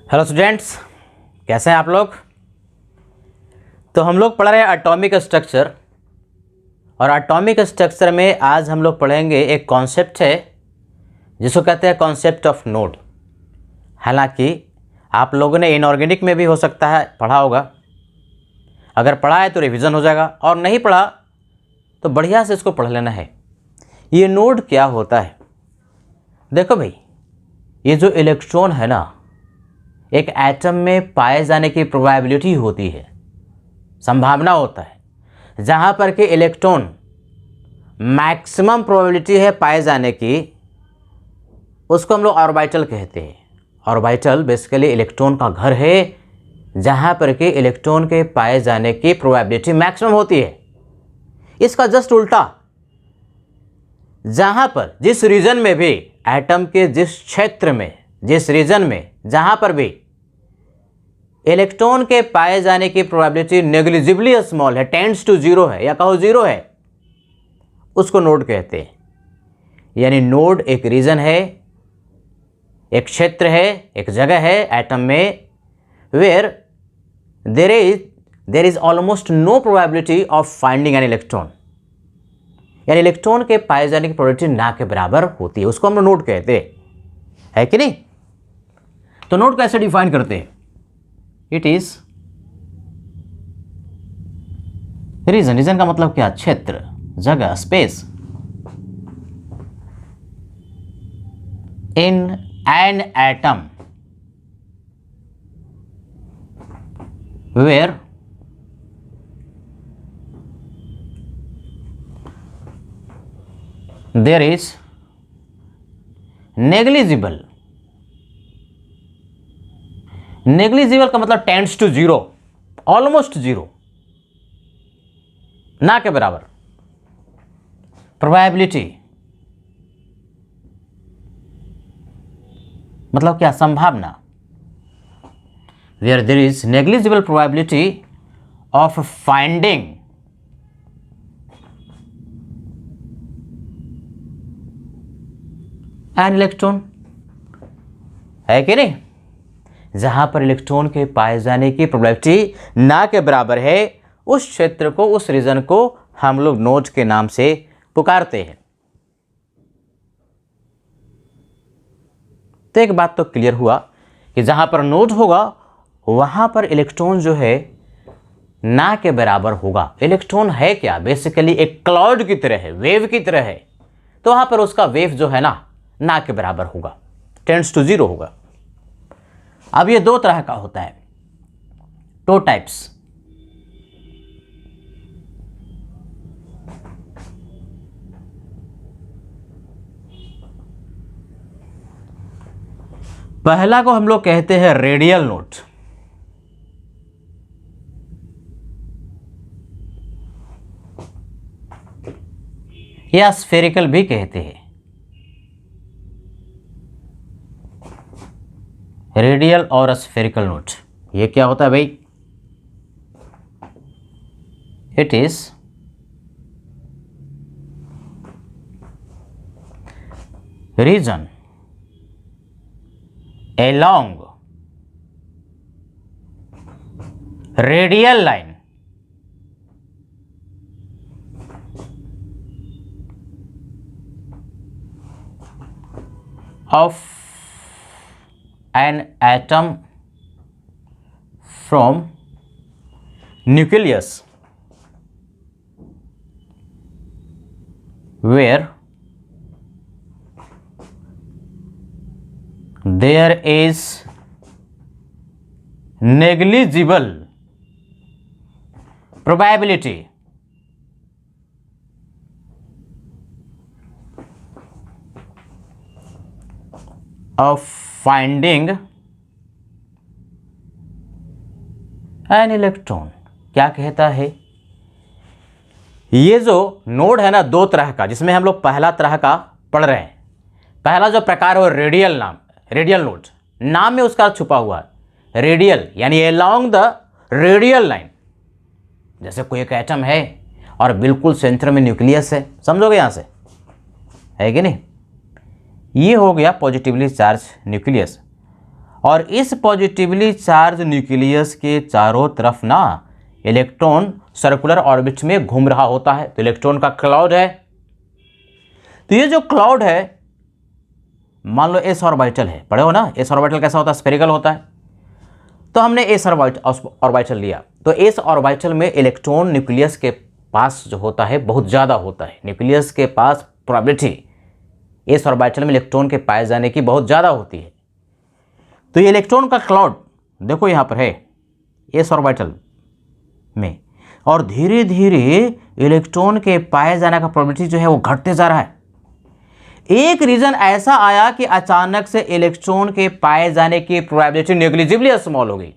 Hello students, कैसे हैं आप लोग। तो हम लोग पढ़ रहे हैं एटॉमिक स्ट्रक्चर, और एटॉमिक स्ट्रक्चर में आज हम लोग पढ़ेंगे एक कॉन्सेप्ट है जिसको कहते हैं कॉन्सेप्ट ऑफ नोड। हालांकि आप लोगों ने इनऑर्गेनिक में भी हो सकता है पढ़ा होगा, अगर पढ़ा है तो रिवीजन हो जाएगा, और नहीं पढ़ा तो बढ़िया से इसको पढ़ लेना है। ये नोड क्या होता है, देखो भाई, ये जो इलेक्ट्रॉन है ना, एक एटम में पाए जाने की प्रोबेबिलिटी होती है, संभावना होता है। जहाँ पर कि इलेक्ट्रॉन मैक्सिमम प्रोबेबिलिटी है पाए जाने की, उसको हम लोग ऑर्बिटल कहते हैं। ऑर्बिटल बेसिकली इलेक्ट्रॉन का घर है, जहाँ पर कि इलेक्ट्रॉन के पाए जाने की प्रोबेबिलिटी मैक्सिमम होती है। इसका जस्ट उल्टा, जहाँ पर जिस रीजन में भी एटम के जिस क्षेत्र में, जिस रीजन में जहाँ पर भी इलेक्ट्रॉन के पाए जाने की प्रोबेबिलिटी नेग्लिजिबली स्मॉल है, टेंड्स टू जीरो है या कहो जीरो है, उसको नोड कहते हैं। यानी नोड एक रीजन है, एक क्षेत्र है, एक जगह है एटम में where there is almost no probability of finding an electron. यानी इलेक्ट्रॉन के पाए जाने की प्रोबेबिलिटी ना के बराबर होती है, उसको हम नोड कहते हैं, है कि नहीं। तो नोड कैसे डिफाइन करते हैं, इट इज रीजन। रीजन का मतलब क्या, क्षेत्र, जगह, space in an atom where there is negligible. Negligible का मतलब tends to zero, almost zero, ना के बराबर प्रोबेबिलिटी, मतलब क्या, संभावना। Where there is negligible probability of finding an electron, है कि नहीं। जहां पर इलेक्ट्रॉन के पाए जाने की प्रोबेबिलिटी ना के बराबर है, उस क्षेत्र को, उस रीजन को हम लोग नोड के नाम से पुकारते हैं। तो एक बात तो क्लियर हुआ कि जहां पर नोड होगा वहां पर इलेक्ट्रॉन जो है ना के बराबर होगा। इलेक्ट्रॉन है क्या, बेसिकली एक क्लाउड की तरह है, वेव की तरह है, तो वहां पर उसका वेव जो है ना के बराबर होगा, टेंड्स टू जीरो होगा। अब ये दो तरह का होता है, टू टाइप्स। पहला को हम लोग कहते हैं रेडियल नोड, या स्फेरिकल भी कहते हैं। रेडियल और स्फेरिकल नोड, ये क्या होता है भाई, it is region along radial line of an atom from nucleus where there is negligible probability of finding an electron। क्या कहता है, ये जो नोड है ना, दो तरह का, जिसमें हम लोग पहला तरह का पढ़ रहे हैं। पहला जो प्रकार है रेडियल नाम, रेडियल नोड, नाम में उसका छुपा हुआ है रेडियल, यानी अलोंग द रेडियल लाइन। जैसे कोई एक एटम है और बिल्कुल सेंटर में न्यूक्लियस है, समझोगे यहाँ से, है कि नहीं। ये हो गया पॉजिटिवली चार्ज न्यूक्लियस। और इस पॉजिटिवली चार्ज न्यूक्लियस के चारों तरफ ना इलेक्ट्रॉन सर्कुलर ऑर्बिट में घूम रहा होता है। तो इलेक्ट्रॉन का क्लाउड है। तो ये जो क्लाउड है, मान लो एस ऑर्बिटल है, पढ़े हो ना, एस ऑर्बिटल कैसा होता है, स्फेरिकल होता है। तो हमने एस ऑर्बिटल लिया, तो एस ऑर्बिटल में इलेक्ट्रॉन न्यूक्लियस के पास जो होता है बहुत ज़्यादा होता है। न्यूक्लियस के पास प्रोबेबिलिटी एस ऑर्बिटल में इलेक्ट्रॉन के पाए जाने की बहुत ज़्यादा होती है। तो ये इलेक्ट्रॉन का क्लाउड देखो यहाँ पर है एस ऑर्बिटल में, और धीरे धीरे इलेक्ट्रॉन के पाए जाने का प्रोबेबिलिटी जो है वो घटते जा रहा है। एक रीजन ऐसा आया कि अचानक से इलेक्ट्रॉन के पाए जाने की प्रोबेबिलिटी नेग्लिजिबली स्मॉल हो गई,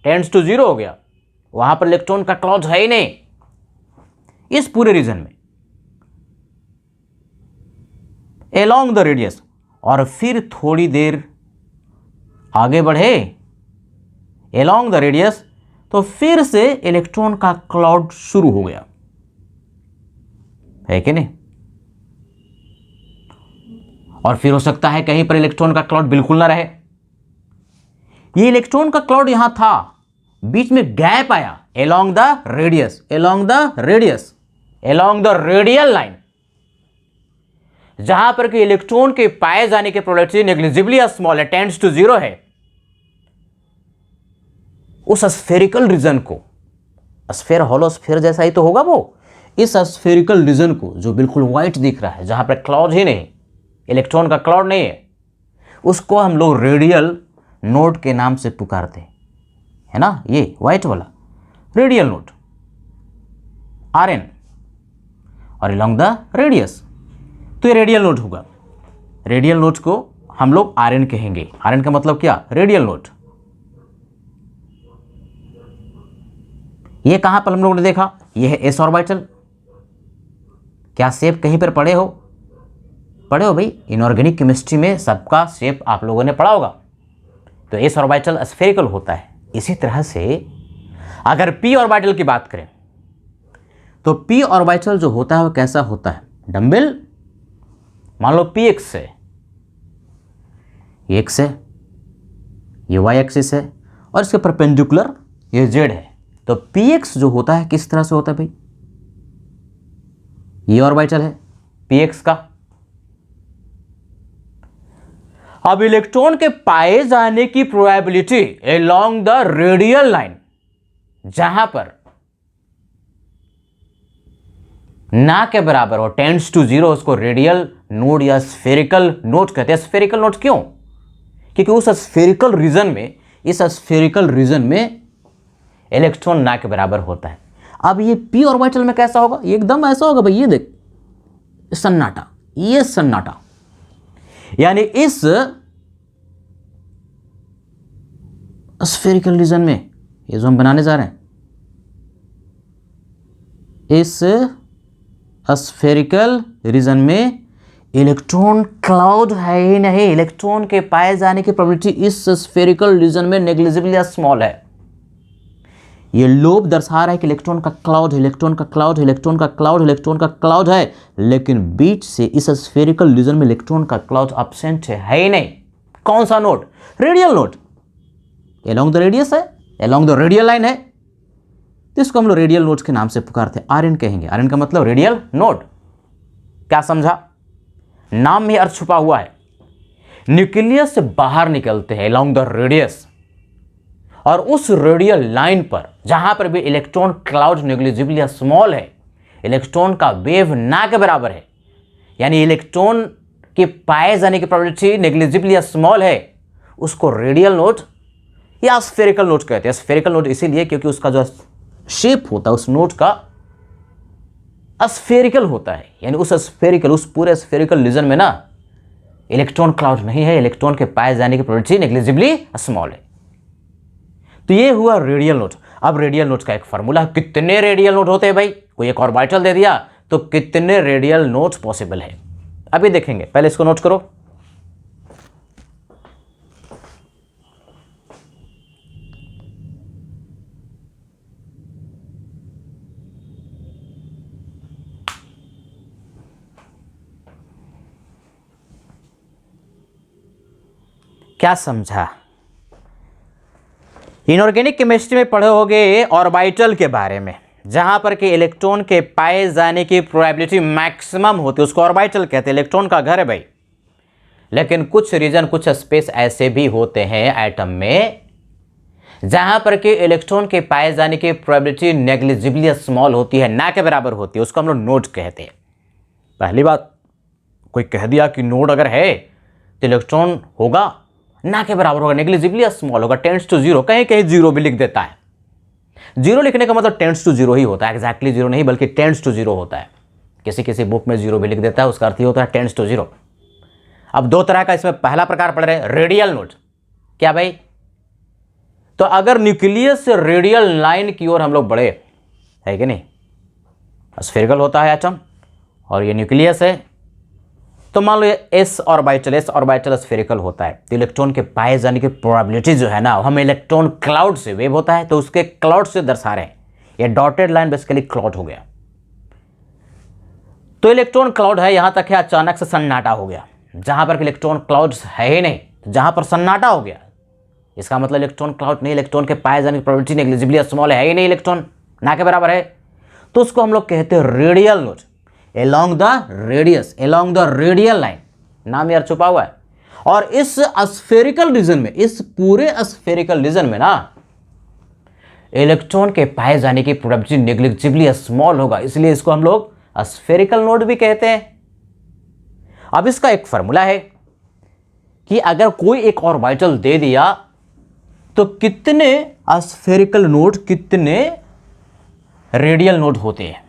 टेंड्स टू जीरो हो गया। वहां पर इलेक्ट्रॉन का क्लाउड है ही नहीं इस पूरे रीजन में, एलोंग द रेडियस। और फिर थोड़ी देर आगे बढ़े एलोंग द रेडियस, तो फिर से इलेक्ट्रॉन का क्लाउड शुरू हो गया, है कि नहीं। और फिर हो सकता है कहीं पर इलेक्ट्रॉन का क्लाउड बिल्कुल ना रहे। ये इलेक्ट्रॉन का क्लाउड यहां था, बीच में गैप आया along the radius, along the radius, along the radial line, जहां पर कि इलेक्ट्रॉन के पाए जाने की प्रोबेबिलिटी नेग्लिजिबली स्मॉल है, टेंड्स टू जीरो है। उस स्फेरिकल रीजन को, स्फेयर होलो स्फेयर जैसा ही तो होगा वो, इस स्फेरिकल रीजन को जो बिल्कुल व्हाइट दिख रहा है, जहां पर क्लाउड ही नहीं, इलेक्ट्रॉन का क्लाउड नहीं है, उसको हम लोग रेडियल नोड के नाम से पुकारते हैं, है ना। ये व्हाइट वाला रेडियल नोड आर एन, और अलोंग द रेडियस, तो ये रेडियल नोड होगा। रेडियल नोड को हम लोग आर एन कहेंगे। आर एन का मतलब क्या, रेडियल नोड। ये कहां पर हम लोगों ने देखा, ये है एस ऑर्बिटल। क्या शेप कहीं पर पढ़े हो, पढ़े हो भाई, इनऑर्गेनिक केमिस्ट्री में सबका शेप आप लोगों ने पढ़ा होगा। तो एस ऑर्बिटल स्फेरिकल होता है। इसी तरह से अगर पी ऑर्बिटल की बात करें, तो पी ऑर्बिटल जो होता है वो कैसा होता है, डम्बल। मान लो पी एक्स है, ये एक्स है, ये वाई एक्सिस है, और इसके परपेंडिकुलर ये जेड है। तो पी एक्स जो होता है किस तरह से होता है भाई, ये ऑर्बिटल है पी एक्स का। अब इलेक्ट्रॉन के पाए जाने की probability along the radial line, जहां पर ना के बराबर हो, टेंड्स टू जीरो, उसको रेडियल नोड या स्फेरिकल नोड कहते हैं। स्फेरिकल नोड क्यों, क्योंकि उस स्फेरिकल रीजन में, इस स्फेरिकल रीजन में इलेक्ट्रॉन ना के बराबर होता है। अब ये पी ऑर्बिटल में कैसा होगा, एकदम ऐसा होगा भाई, ये देख सन्नाटा, ये सन्नाटा, यानी इस स्फेरिकल रीजन में, ये जो हम बनाने जा रहे हैं, इस स्फेरिकल रीजन में इलेक्ट्रॉन क्लाउड है ही नहीं। इलेक्ट्रॉन के पाए जाने की प्रोबेबिलिटी इस स्फेरिकल रीजन में नेग्लिजिबली स्मॉल है। ये लोब दर्शा रहा है कि इलेक्ट्रॉन का क्लाउड है, इलेक्ट्रॉन का क्लाउड है, इलेक्ट्रॉन का क्लाउड है, इलेक्ट्रॉन का क्लाउड है, लेकिन बीच से इस स्फेरिकल रीजन में इलेक्ट्रॉन का क्लाउड एब्सेंट है ही नहीं। कौन सा node, radial node, along the radius है, एलोंग द रेडियल लाइन है, तो इसको हम लोग रेडियल नोड के नाम से पुकारते हैं, आर एन कहेंगे। आर एन का मतलब रेडियल नोड। क्या समझा, नाम में अर्थ छुपा हुआ है। न्यूक्लियस से बाहर निकलते हैं एलोंग द रेडियस, और उस रेडियल लाइन पर जहां पर भी इलेक्ट्रॉन क्लाउड नेग्लिजिबली स्मॉल है, इलेक्ट्रॉन का वेव ना के बराबर है, यानी इलेक्ट्रॉन के पाए जाने की प्रोबेबिलिटी नेग्लिजिबली स्मॉल है, उसको रेडियल नोड या स्फेरिकल नोड कहते हैं। स्फेरिकल नोड इसीलिए क्योंकि उसका जो शेप होता है उस नोड का स्फेरिकल होता है, यानी उस स्फेरिकल, उस पूरे स्फेरिकल रीजन में ना इलेक्ट्रॉन क्लाउड नहीं है, इलेक्ट्रॉन के पाए जाने की प्रोबेबिलिटी नेग्लिजिबली स्मॉल है। तो ये हुआ रेडियल नोड। अब रेडियल नोड का एक फार्मूला, कितने रेडियल नोड होते हैं भाई, कोई एक ऑर्बिटल दे दिया तो कितने रेडियल नोड्स पॉसिबल है, अभी देखेंगे। पहले इसको नोट करो। क्या समझा, इनऑर्गेनिक केमिस्ट्री में पढ़े होगे ऑर्बिटल के बारे में, जहां पर कि इलेक्ट्रॉन के पाए जाने की प्रोबेबिलिटी मैक्सिमम होती है, उसको ऑर्बिटल कहते हैं, इलेक्ट्रॉन का घर है भाई। लेकिन कुछ रीजन, कुछ स्पेस ऐसे भी होते हैं एटम में जहां पर कि इलेक्ट्रॉन के पाए जाने की प्रोबेबिलिटी नेग्लिजिबली स्मॉल होती है, ना के बराबर होती है, उसको हम लोग नोड कहते हैं। पहली बात, कोई कह दिया कि नोड अगर है तो इलेक्ट्रॉन होगा ना के बराबर होगा, नेग्लिजिबली स्मॉल होगा, टेंड्स टू जीरो, कहीं कहीं जीरो भी लिख देता है। जीरो लिखने का मतलब टेंड्स टू जीरो ही होता है, एग्जैक्टली जीरो नहीं बल्कि टेंड्स टू जीरो होता है। किसी किसी बुक में जीरो भी लिख देता है, उसका अर्थ ही होता है टेंड्स टू जीरो। अब दो तरह का इसमें पहला प्रकार पढ़ रहे हैं, रेडियल नोड। क्या भाई? तो अगर न्यूक्लियस से रेडियल लाइन की ओर हम लोग बढ़े, है कि नहीं, स्फेरिकल होता है एटम और ये न्यूक्लियस है, तो मान लो एस ऑर्बिटल स्फेरिकल होता है, तो इलेक्ट्रॉन के पाए जाने की प्रोबेबिलिटी जो है ना, हम इलेक्ट्रॉन क्लाउड से, वेव होता है तो उसके क्लाउड से दर्शा रहे हैं। ये डॉटेड लाइन बेसिकली क्लाउड हो गया। तो इलेक्ट्रॉन क्लाउड है, यहां तक है, अचानक से सन्नाटा हो गया। जहां पर इलेक्ट्रॉन क्लाउड है ही नहीं, तो जहां पर सन्नाटा हो गया, इसका मतलब इलेक्ट्रॉन क्लाउड नहीं, इलेक्ट्रॉन के पाए जाने की प्रोबेबिलिटी नेग्लिजिबली स्मॉल है ही नहीं, इलेक्ट्रॉन ना के बराबर है, तो उसको हम लोग कहते हैं radial node. along the radial line, नाम यार छुपा हुआ है। और इस स्फेरिकल रीजन में, इस पूरे स्फेरिकल रीजन में ना, इलेक्ट्रॉन के पाए जाने की प्रोबेबिलिटी नेग्लिजिबली स्मॉल होगा, इसलिए इसको हम लोग स्फेरिकल नोड भी कहते हैं। अब इसका एक फार्मूला है कि अगर कोई एक ऑर्बिटल दे दिया तो कितने स्फेरिकल नोड, कितने रेडियल नोड होते हैं।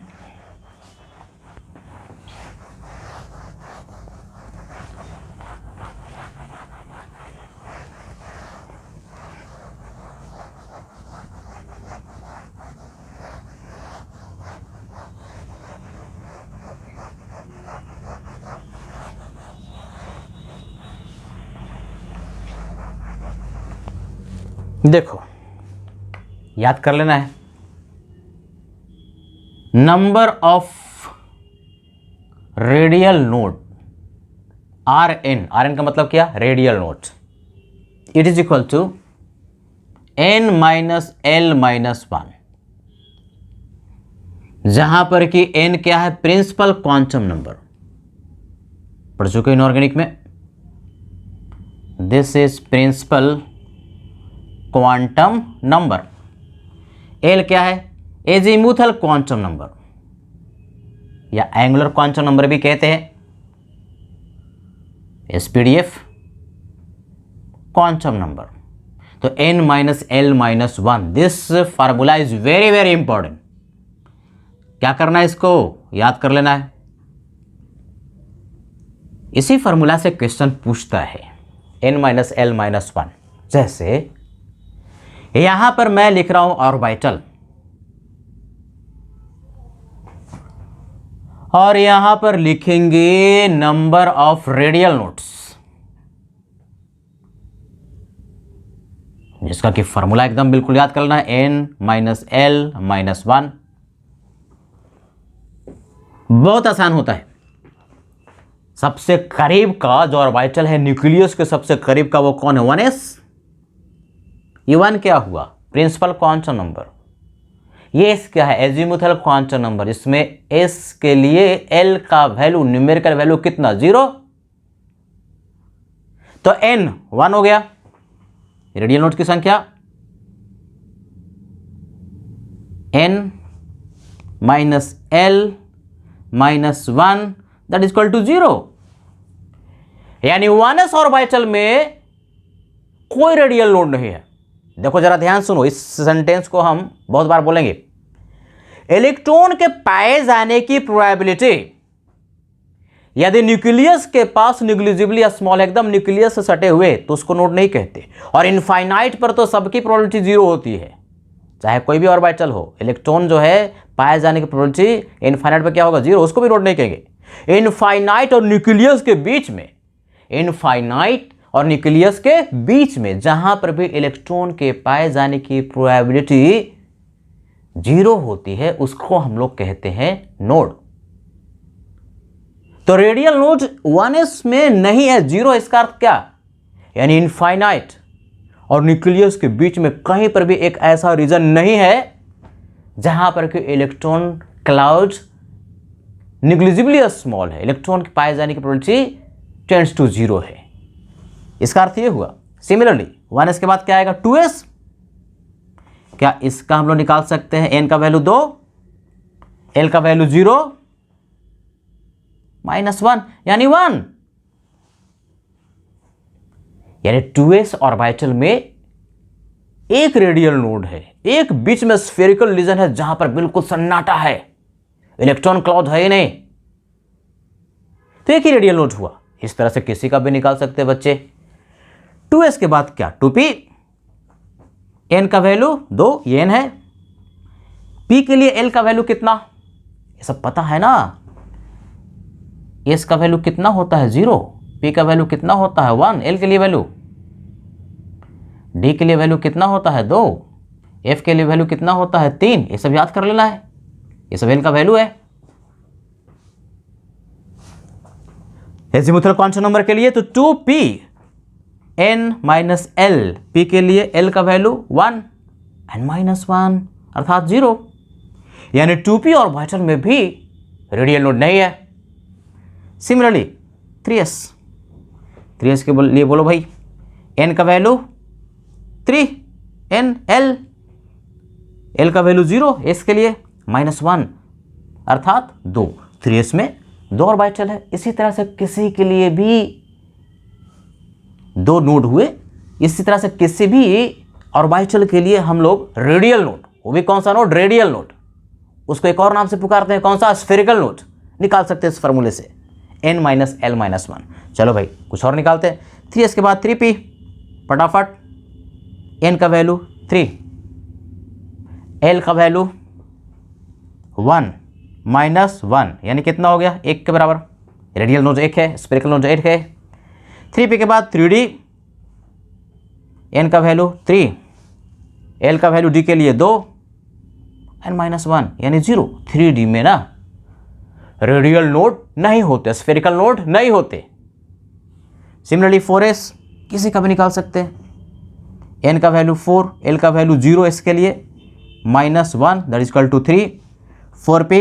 देखो, याद कर लेना है, number of radial node, R N का मतलब क्या, radial node, it is equal to n minus L minus 1, जहां पर कि n क्या है, प्रिंसिपल क्वांटम नंबर, पढ़ चुके इनऑर्गेनिक में, this is principal quantum number. L क्या है, एजीमुथल क्वांटम नंबर या एंगुलर क्वांटम नंबर भी कहते हैं, एसपीडीएफ क्वांटम नंबर। तो n minus L minus 1, this formula is very very important. क्या करना है, इसको याद कर लेना है। इसी फार्मूला से क्वेश्चन पूछता है, n माइनस एल माइनस 1। जैसे यहां पर मैं लिख रहा हूं ऑर्बिटल, और यहां पर लिखेंगे नंबर ऑफ रेडियल नोड्स, जिसका कि फॉर्मूला एकदम बिल्कुल याद करना है, n माइनस एल माइनस 1। बहुत आसान होता है। सबसे करीब का जो ऑर्बिटल है न्यूक्लियस के सबसे करीब का, वो कौन है, 1s। ये 1 क्या हुआ, प्रिंसिपल क्वांटम नंबर। ये s क्या है, एजीमुथल क्वांटम नंबर। इसमें s के लिए l का वैल्यू, न्यूमेरिकल वैल्यू कितना, 0। तो n 1 हो गया, रेडियल नोड की संख्या, n minus L minus 1 that is equal to 0। यानी 1s ऑर्बिटल में कोई रेडियल नोड नहीं है। देखो जरा ध्यान सुनो, इस सेंटेंस को हम बहुत बार बोलेंगे। इलेक्ट्रॉन के पाए जाने की प्रोबेबिलिटी यदि न्यूक्लियस के पास नेग्लिजिबली स्मॉल, एकदम न्यूक्लियस से सटे हुए, तो उसको नोड नहीं कहते। और इनफाइनाइट पर तो सबकी प्रोबेबिलिटी 0 होती है, चाहे कोई भी ऑर्बिटल हो। इलेक्ट्रॉन जो है पाए जाने की प्रोबेबिलिटी इनफाइनाइट पर क्या होगा, 0, उसको भी नोड नहीं कहेंगे। इनफाइनाइट और न्यूक्लियस के बीच में, इनफाइनाइट और न्यूक्लियस के बीच में जहां पर भी इलेक्ट्रॉन के पाए जाने की प्रोबेबिलिटी 0 होती है, उसको हम लोग कहते हैं नोड। तो रेडियल नोड 1s में नहीं है, 0। इसका अर्थ क्या, यानी इनफाइनाइट और न्यूक्लियस के बीच में कहीं पर भी एक ऐसा रीजन नहीं है जहां पर कि इलेक्ट्रॉन क्लाउड निग्लिजिबली स्मॉल है, इलेक्ट्रॉन के पाए जाने की प्रोबेबिलिटी टेंड्स टू 0 है। इसका अर्थ ये हुआ। सिमिलरली 1s के बाद क्या आएगा 2s। क्या इसका हम लोग निकाल सकते हैं? n का वैल्यू 2, l का वैल्यू 0, -1 यानी 1। यानी 2s ऑर्बिटल में एक रेडियल नोड है, एक बीच में स्फेरिकल रीजन है जहां पर बिल्कुल सन्नाटा है, इलेक्ट्रॉन क्लाउड है ही नहीं, तो एक ही रेडियल नोड हुआ। इस तरह से किसी का भी निकाल सकते हैं बच्चे। 2s के बाद क्या 2p, n का वैल्यू 2, ये n है। p के लिए l का वैल्यू कितना, ये सब पता है ना। s का वैल्यू कितना होता है 0, p का वैल्यू कितना होता है 1, l के लिए वैल्यू, d के लिए वैल्यू कितना होता है 2, f के लिए वैल्यू कितना होता है 3। ये सब याद कर लेना है, ये सब l का वैल्यू है। एजीमुथल कांस्टेंट नंबर के लिए तो 2p n minus l, p के लिए l का वैल्यू 1 n माइनस 1 अर्थात 0। यानी 2p ऑर्बिटल में भी रेडियल नोड नहीं है। सिमिलरली 3s के लिए बोलो भाई, n का वैल्यू 3, n l का वैल्यू 0, s के लिए -1 अर्थात 2। 3s में 2 ऑर्बिटल है। इसी तरह से किसी के लिए भी 2 नोड हुए। इसी तरह से किसी भी ऑर्बिटल के लिए हम लोग रेडियल नोड, वो भी कौन सा नोड, रेडियल नोड, उसको एक और नाम से पुकारते हैं, कौन सा, स्फेरिकल नोड, निकाल सकते हैं इस फॉर्मूले से n माइनस l माइनस 1। चलो भाई कुछ और निकालते हैं। 3s के बाद 3p, फटाफट। n का वैल्यू 3, l का वैल्यू 1 -1 यानी कितना हो गया, 1 के बराबर। रेडियल नोड 1 है, स्फेरिकल नोड 1 है। 3p के बाद 3d, n का वैल्यू 3, l का वैल्यू d के लिए 2 n -1 यानी 0। 3d में ना रेडियल नोड नहीं होते, स्फेरिकल नोड नहीं होते। सिमिलरली 4s किसी का भी निकाल सकते हैं। n का वैल्यू 4, l का वैल्यू 0, इसके लिए -1 that is equal to 3। 4p,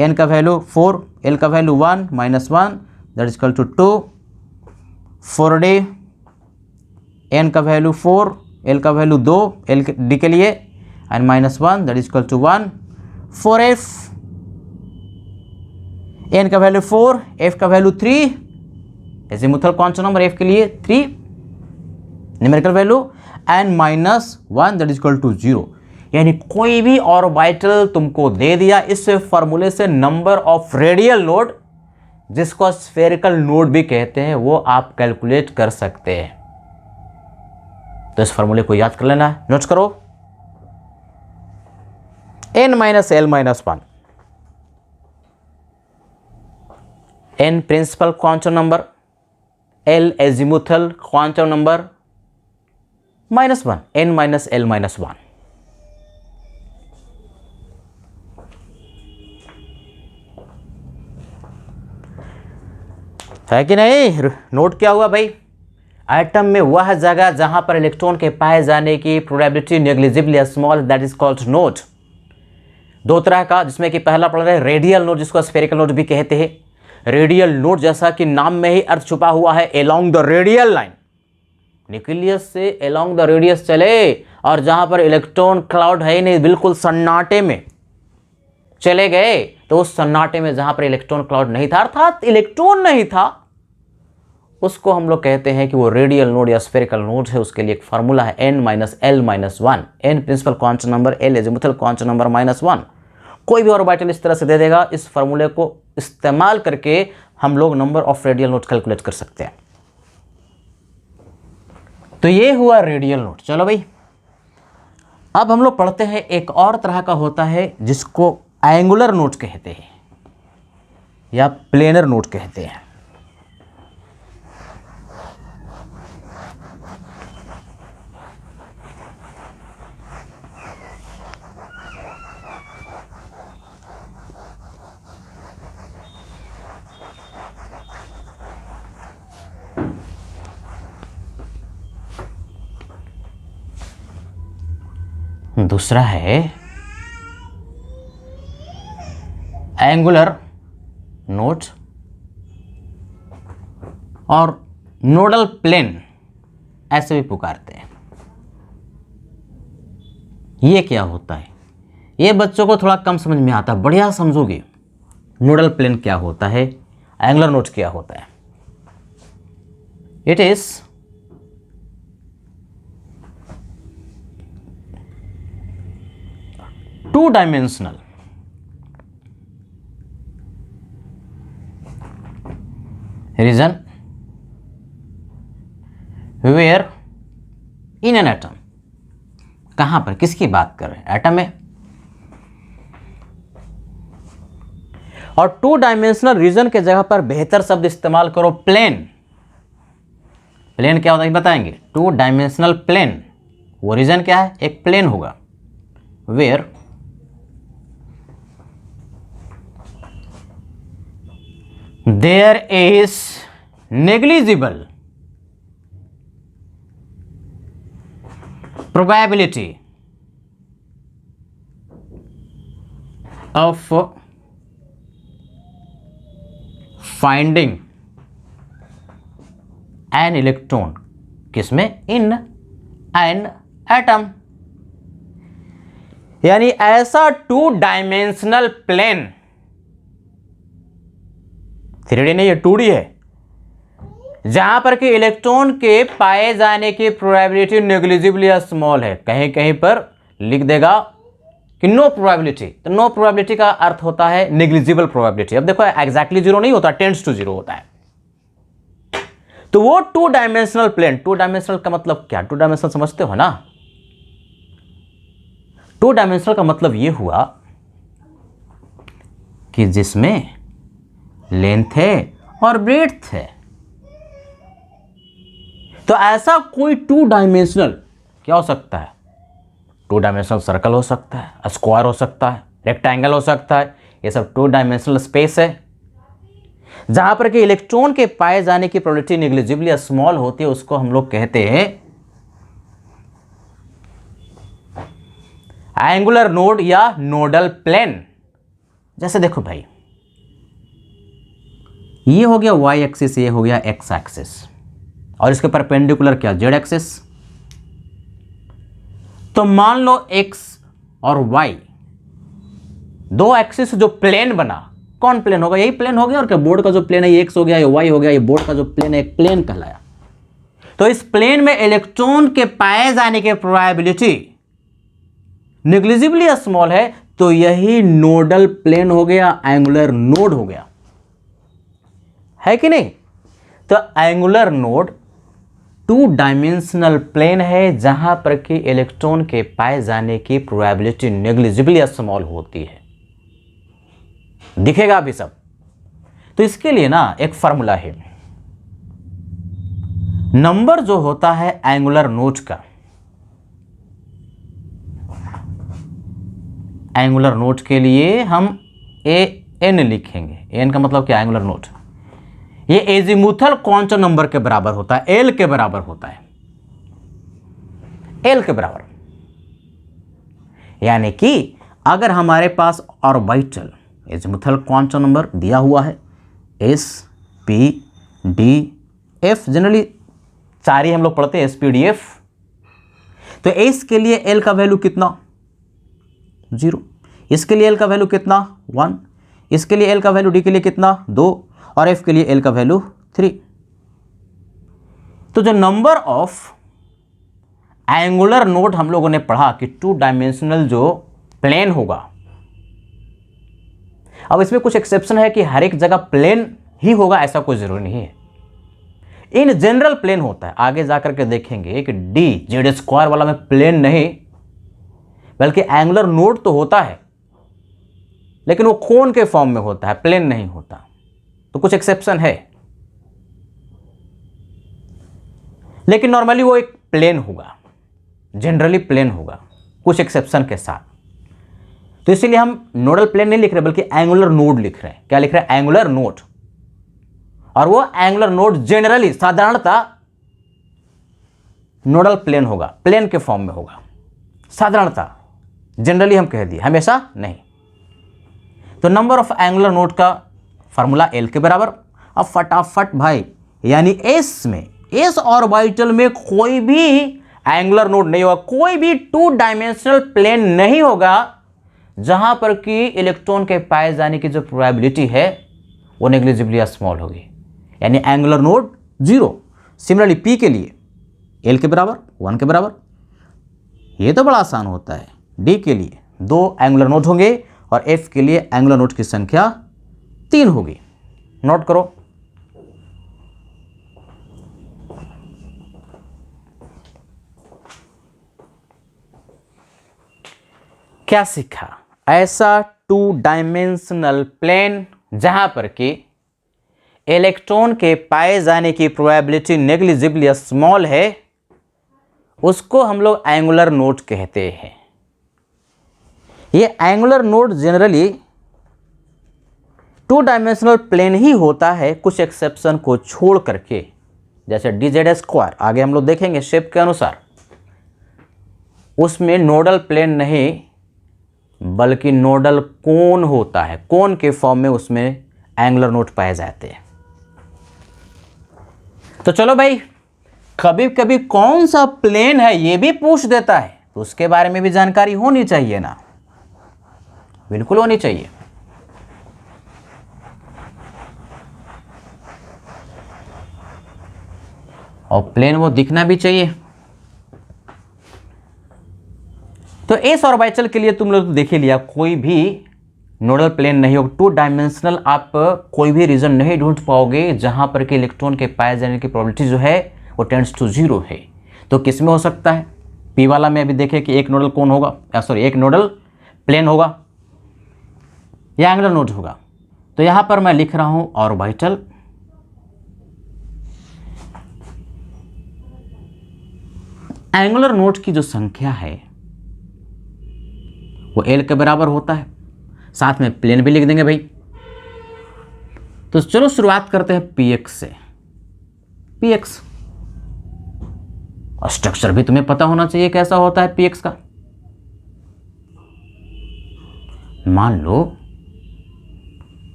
n का वैल्यू 4, l का value 1 -1 that is equal to 2। 4d, n का वैल्यू 4, l का वैल्यू 2, d के लिए and -1 that is equal to 1। 4f, n का वैल्यू 4, f का value 3, azimuthal constant number f के लिए 3, numerical value n -1 that is equal to 0। यानी कोई भी ऑर्बिटल तुमको दे दिया इस फॉर्मूले से, नंबर ऑफ रेडियल नोड, जिसको स्फेरिकल नोड भी कहते हैं, वो आप कैलकुलेट कर सकते हैं। तो इस फॉर्मूले को याद कर लेना है, नोट करो। n minus l minus 1, n principal quantum number, l azimuthal quantum number, -1, n minus l minus 1। है कि नहीं? नोट क्या हुआ भाई, एटम में वह जगह जहां पर इलेक्ट्रॉन के पाए जाने की probability negligibly small, that is called node. 2 तरह का, जिसमें कि पहला पढ़ रहे रेडियल नोड, जिसको स्फेरिकल नोड भी कहते हैं। रेडियल नोड जैसा कि नाम में ही अर्थ छुपा हुआ है, along the radial line, nucleus से अलोंग द रेडियस चले, और जहां पर इलेक्ट्रॉन क्लाउड है ही नहीं, बिल्कुल सन्नाटे में चले गए, तो उस सन्नाटे में जहां पर इलेक्ट्रॉन क्लाउड नहीं था, अर्थात इलेक्ट्रॉन नहीं था, उसको हम लोग कहते हैं कि वो रेडियल नोड या स्फेरिकल नोड है। उसके लिए एक फार्मूला है n minus l minus 1, n principal quantum number, l azimuthal quantum number -1। कोई भी ऑर्बिटल इस तरह से दे देगा, इस फार्मूले को इस्तेमाल करके हम लोग number of radial node calculate कर सकते हैं। तो ये हुआ रेडियल नोड। चलो भाई, अब हम लोग पढ़ते हैं एक और तरह का होता है जिसको एंगुलर नोड कहते हैं या प्लेनर नोड कहते हैं। दूसरा है एंगुलर नोड और नोडल प्लेन, ऐसे भी पुकारते हैं। ये क्या होता है, ये बच्चों को थोड़ा कम समझ में आता है, बढ़िया समझोगे। नोडल प्लेन क्या होता है, एंगुलर नोड क्या होता है। It is two dimensional region where in an atom, कहां पर, किसकी बात कर रहे हैं, एटम में। और टू डायमेंशनल रीजन के जगह पर बेहतर शब्द इस्तेमाल करो, प्लेन। प्लेन क्या होता है बताएंगे, टू डायमेंशनल प्लेन, वो रीजन क्या है, एक प्लेन होगा, where there is negligible probability of finding an electron, किसमें, in an atom। यानी ऐसा टू डायमेंशनल प्लेन, 3D नहीं है, 2D है, जहां पर कि इलेक्ट्रॉन के पाए जाने की प्रोबेबिलिटी नेग्लिजिबली स्मॉल है। कहीं कहीं पर लिख देगा कि नो प्रोबेबिलिटी, तो नो प्रोबेबिलिटी का अर्थ होता है नेग्लिजिबल प्रोबेबिलिटी। अब देखो एग्जैक्टली जीरो नहीं होता, टेंड्स टू जीरो होता है। तो वो two dimensional plane, two dimensional का मतलब क्या, टू डायमेंशनल समझते हो ना। टू डायमेंशनल का मतलब ये हुआ कि जिसमें लेंथ है और ब्रेड्थ है। तो ऐसा कोई टू डायमेंशनल क्या हो सकता है, टू डायमेंशनल सर्कल हो सकता है, स्क्वायर हो सकता है, रेक्टेंगल हो सकता है, ये सब टू डायमेंशनल स्पेस है। जहां पर कि इलेक्ट्रॉन के पाए जाने की प्रोबेबिलिटी नेग्लिजिबली स्मॉल होती है, उसको हम लोग कहते हैं एंगुलर नोड या नोडल प्लेन। जैसे देखो भाई, ये हो गया y एक्सिस, ये हो गया x एक्सिस, और इसके परपेंडिकुलर क्या, z एक्सिस। तो मान लो x और y दो एक्सिस जो प्लेन बना, कौन प्लेन होगा, यही प्लेन हो गया। और क्या, बोर्ड का जो प्लेन है ये x हो गया, ये y हो गया, ये बोर्ड का जो प्लेन है एक प्लेन कहलाया। तो इस प्लेन में इलेक्ट्रॉन के पाए जाने की प्रोबेबिलिटी नेग्लिजिबली स्मॉल है, तो यही नोडल प्लेन हो गया, एंगुलर नोड हो गया, है कि नहीं। तो angular node two dimensional plane है जहां पर कि इलेक्ट्रॉन के पाए जाने की प्रोबेबिलिटी नेग्लिजिबली स्मॉल होती है, दिखेगा अभी सब। तो इसके लिए ना एक फार्मूला है, नंबर जो होता है एंगुलर नोड का, एंगुलर नोड के लिए हम an लिखेंगे। an का मतलब क्या, एंगुलर नोड, ये एजीमुथल क्वांटम नंबर के बराबर होता है, एल के बराबर होता है, एल के बराबर। यानी कि अगर हमारे पास ऑर्बिटल एजीमुथल क्वांटम नंबर दिया हुआ है S P D F, generally चार ही हम लोग पढ़ते हैं एस पी डी एफ। तो एस के लिए एल का वैल्यू कितना, 0, इसके लिए एल का वैल्यू कितना, 1, इसके लिए एल का वैल्यू डी के लिए कितना, 2, और एफ के लिए एल का वैल्यू 3। तो जो नंबर ऑफ एंगुलर नोड हम लोगों ने पढ़ा कि टू डायमेंशनल जो प्लेन होगा। अब इसमें कुछ एक्सेप्शन है कि हर एक जगह प्लेन ही होगा, ऐसा कोई जरूरी नहीं है। इन जनरल प्लेन होता है, आगे जाकर के देखेंगे कि डी जेड स्क्वायर वाला में प्लेन नहीं, बल्कि एंगुलर नोड तो होता है, लेकिन वो कोन के फॉर्म में होता है, प्लेन नहीं होता। तो कुछ एक्सेप्शन है, लेकिन नॉर्मली वो एक प्लेन होगा, जनरली प्लेन होगा, कुछ एक्सेप्शन के साथ। तो इसीलिए हम नोडल प्लेन नहीं लिख रहे, बल्कि एंगुलर नोड लिख रहे हैं। क्या लिख रहे हैं, एंगुलर नोड। और वो एंगुलर नोड जनरली, साधारणतः नोडल प्लेन होगा, प्लेन के फॉर्म में होगा साधारणतः। जनरली हम कह दिए, हमेशा नहीं। तो नंबर ऑफ एंगुलर नोड का फार्मूला एल के बराबर। अब फटाफट भाई, यानी एस में, एस ऑर्बिटल में कोई भी एंगुलर नोड नहीं होगा, कोई भी 2 डायमेंशनल प्लेन नहीं होगा जहां पर कि इलेक्ट्रॉन के पाए जाने की जो प्रोबेबिलिटी है वो नेग्लिजिबली स्मॉल होगी, यानी एंगुलर नोड 0। सिमिलरली पी के लिए एल के बराबर 1 के बराबर, ये तो बड़ा आसान होता है। डी के लिए 2 एंगुलर नोड होंगे और एफ के लिए एंगुलर नोड की संख्या 3 होगी। नोट करो। क्या सीखा? ऐसा 2 डायमेंशनल प्लेन जहां पर कि इलेक्ट्रॉन के पाए जाने की प्रोबेबिलिटी नेग्लिजिबली स्मॉल है, उसको हम लोग एंगुलर नोड कहते हैं। ये angular node generally 2 dimensional plane ही होता है, कुछ एक्सेप्शन को छोड़ करके, जैसे dz स्क्वायर आगे हम लोग देखेंगे शेप के अनुसार, उसमें नोडल प्लेन नहीं बल्कि नोडल कोन होता है, कोन के फॉर्म में उसमें एंगुलर नोड पाए जाते हैं। तो चलो भाई, कभी कभी कौन सा प्लेन है ये भी पूछ देता है, तो उसके बारे में भी जानकारी होनी चाहिए ना, बिल्कुल होनी चाहिए। और प्लेन वो दिखना भी चाहिए। तो एस ऑर्बिटल के लिए तुम लोग तो देख ही लिया, कोई भी नोडल प्लेन नहीं होगा, 2 डायमेंशनल आप कोई भी रीजन नहीं ढूंढ पाओगे जहां पर कि इलेक्ट्रॉन के पाए जाने की प्रोबेबिलिटी जो है वो टेंड्स टू 0 है। तो किस में हो सकता है? पी वाला में अभी देखें कि एक नोडल कौन होगा, सॉरी एक नोडल प्लेन होगा या एंगुलर नोड होगा। तो यहां पर मैं लिख रहा हूं ऑर्बिटल, एंगुलर नोड की जो संख्या है वो एल के बराबर होता है, साथ में प्लेन भी लिख देंगे भाई। तो चलो शुरुआत करते हैं पीएक्स से। पीएक्स और स्ट्रक्चर भी तुम्हें पता होना चाहिए कैसा होता है पीएक्स का। मान लो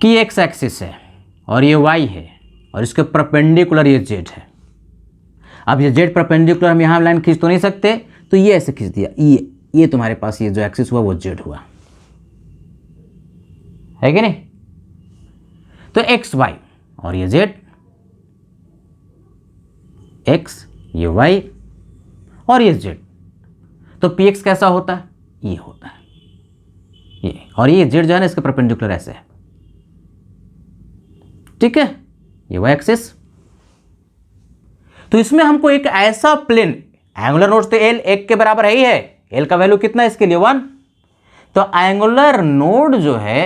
कि एक्स एक्सिस है और ये वाई है और इसके परपेंडिकुलर ये जेड है। अब ये जेड परपेंडिकुलर हम यहां लाइन खींच तो नहीं सकते, तो ये ऐसे खींच दिया, ये तुम्हारे पास ये जो एक्सिस हुआ वो जेड हुआ, है कि नहीं? तो एक्स वाई और ये जेड, एक्स ये वाई और ये जेड। तो पी एक्स कैसा होता है? ये होता है ये, और ये जेड जो है ना इसके परपेंडिकुलर ऐसे है, ठीक है, ये वाई एक्सिस। तो इसमें हमको एक ऐसा प्लेन, एंगुलर नोड तो एल 1 के बराबर है ही है, एल का वैल्यू कितना है इसके लिए 1। तो एंगुलर नोड जो है,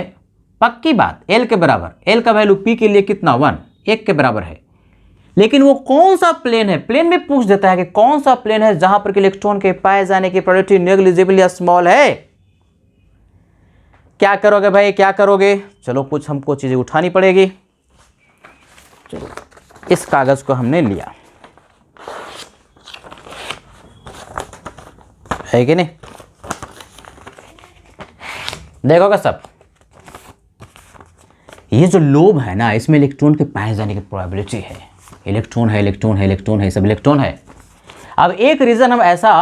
पक्की बात एल के बराबर, एल का वैल्यू पी के लिए कितना 1, 1 के बराबर है। लेकिन वो कौन सा प्लेन है? प्लेन में पूछ देता है कि कौन सा प्लेन है जहां पर इलेक्ट्रॉन के पाए जाने की प्रोबेबिलिटी नेग्लिजिबली स्मॉल है। क्या करोगे भाई, क्या करोगे? चलो कुछ हमको चीजें उठानी पड़ेगी। चलो इस कागज को हमने लिया, है कि नहीं? देखोगे सब, ये जो लोब है ना, इसमें इलेक्ट्रॉन के पाए जाने की प्रोबेबिलिटी है। इलेक्ट्रॉन है, इलेक्ट्रॉन है, इलेक्ट्रॉन है, सब इलेक्ट्रॉन है। अब एक रीजन हम ऐसा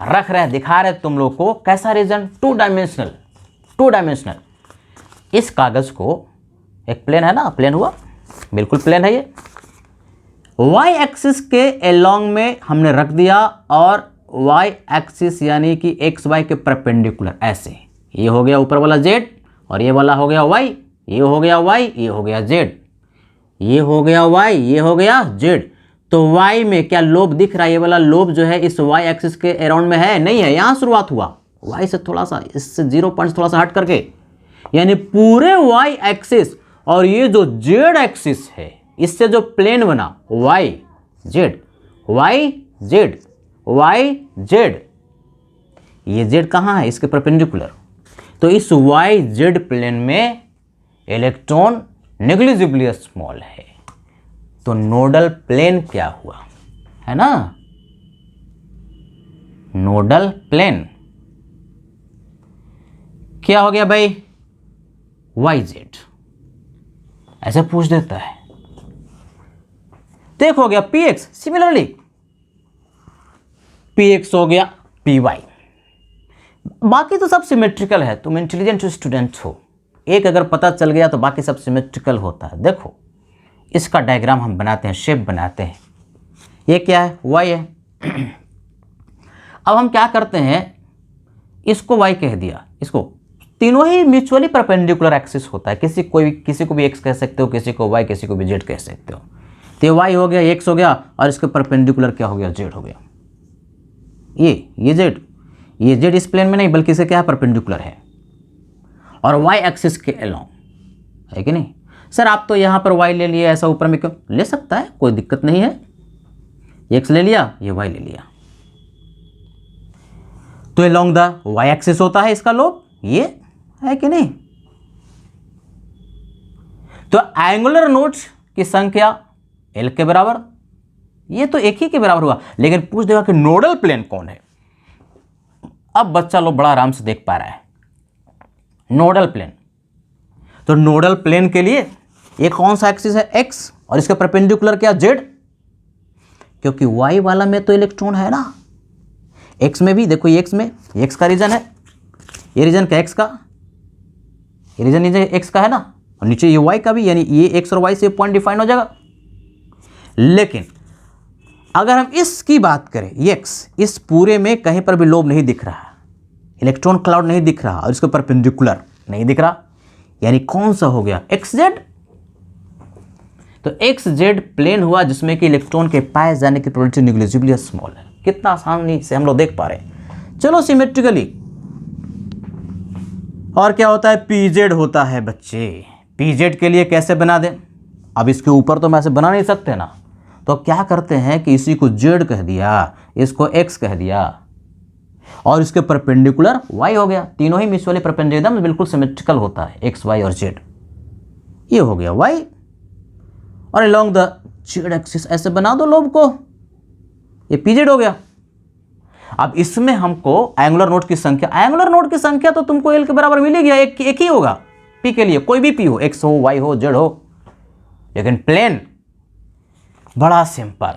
रख रहे हैं, दिखा रहे हैं तुम लोग को, कैसा रीजन? 2 dimensional, 2 dimensional. इस कागज को, एक प्लेन है ना, प्लेन हुआ, बिल्कुल प्लेन है ये, वाई एक्सिस के एलोंग में हमने रख दिया और वाई एक्सिस यानी कि एक्स वाई के परपेंडिकुलर ऐसे, ये हो गया ऊपर वाला जेड और ये वाला हो गया वाई, ये हो गया वाई, ये हो गया जेड, ये हो गया वाई, ये हो गया जेड। तो वाई में क्या लोब दिख रहा है? ये वाला लोब जो है इस वाई एक्सिस के अराउंड में है? नहीं है, यहां शुरुआत हुआ वाई से थोड़ा सा, इससे 0 पॉइंट थोड़ा सा हट करके, यानी पूरे वाई एक्सिस और ये जो जेड एक्सिस है इससे जो प्लेन बना Y Z, Y Z, Y Z, ये जेड कहाँ है? इसके परपेंडिकुलर। तो इस वाई जेड प्लेन में इलेक्ट्रॉन नेग्लिजिबली स्मॉल है। तो नोडल प्लेन क्या हुआ, है ना? नोडल प्लेन क्या हो गया भाई, वाई जेड, ऐसे पूछ देता है। देखो हो गया P x, similarly P x हो गया पी वाई। बाकी तो सब सिमेट्रिकल है, तुम इंटेलिजेंट स्टूडेंट हो, एक अगर पता चल गया तो बाकी सब सिमेट्रिकल होता है। देखो इसका डायग्राम हम बनाते हैं, शेप बनाते हैं। ये क्या है, वाई है। अब हम क्या करते हैं, इसको वाई कह दिया, इसको, तीनों ही म्यूचुअली परपेंडिकुलर एक्सिस होता है। किसी को भी एक्स कह सकते हो, किसी को वाई, किसी को भी जेड कह सकते हो। तो ये वाई हो गया, एक्स हो गया, और इसके परपेंडिकुलर क्या हो गया, जेड हो गया। ये जेड इस प्लेन में नहीं बल्कि इसे क्या है, परपेंडिकुलर है, और वाई एक्सिस के अलोंग, है कि नहीं। सर आप तो यहाँ पर वाई ले लिए, ऐसा ऊपर में क्यों, ले सकता है, कोई दिक्कत नहीं है। एक्स ले लिया, ये वाई ले लिया, तो अलोंग द वाई एक्सिस होता है इसका लोब, ये है कि नहीं। तो एंगुलर नोड्स की संख्या एल के बराबर, ये तो एक ही के बराबर हुआ, लेकिन पूछ देगा कि नोडल प्लेन कौन है। अब बच्चा लोग बड़ा आराम से देख पा रहा है, नोडल प्लेन। तो नोडल प्लेन के लिए ये कौन सा एक्सिस है, एक्स, और इसका परपेंडिकुलर क्या, जेड, क्योंकि वाई वाला में तो इलेक्ट्रॉन है ना। एक्स में भी देखो, ये एक्स में, एक्स का रीजन है, ये रीजन का एक्स का, ये रीजन एक्स का है ना, और नीचे ये वाई का भी, यानी ये एक्स और वाई से पॉइंट डिफाइन हो जाएगा। लेकिन अगर हम इसकी बात करें, ये एक्स, इस पूरे में कहीं पर भी लोब नहीं दिख रहा, इलेक्ट्रॉन क्लाउड नहीं दिख रहा, और इसके परपेंडिकुलर नहीं दिख रहा, यानी कौन सा हो गया, एक्स जेड। तो एक्स जेड प्लेन हुआ जिसमें कि इलेक्ट्रॉन के पाए जाने की प्रोबेबिलिटी नेग्लिजिबली स्मॉल है। कितना आसानी से हम लोग देख पा रहे हैं। चलो सिमेट्रिकली, और क्या होता है, पीजेड होता है बच्चे। पीजेड के लिए कैसे बना दें, अब इसके ऊपर तो हम ऐसे बना नहीं सकते ना, तो क्या करते हैं कि इसी को जेड कह दिया, इसको एक्स कह दिया, और इसके परपेंडिकुलर वाई हो गया। तीनों ही म्यूचुअली परपेंडिकुलर बिल्कुल सिमेट्रिकल होता है, एक्स वाई और जेड। ये हो गया वाई, और अलोंग द जेड एक्सिस ऐसे बना दो लोब को, ये पीजेड हो गया। अब इसमें हमको एंगुलर नोड की संख्या तो तुमको एल के बराबर मिल गया, एक ही होगा पी के लिए, कोई भी पी हो, एक्स हो, वाई हो, जेड हो। लेकिन प्लेन बड़ा सिंपल,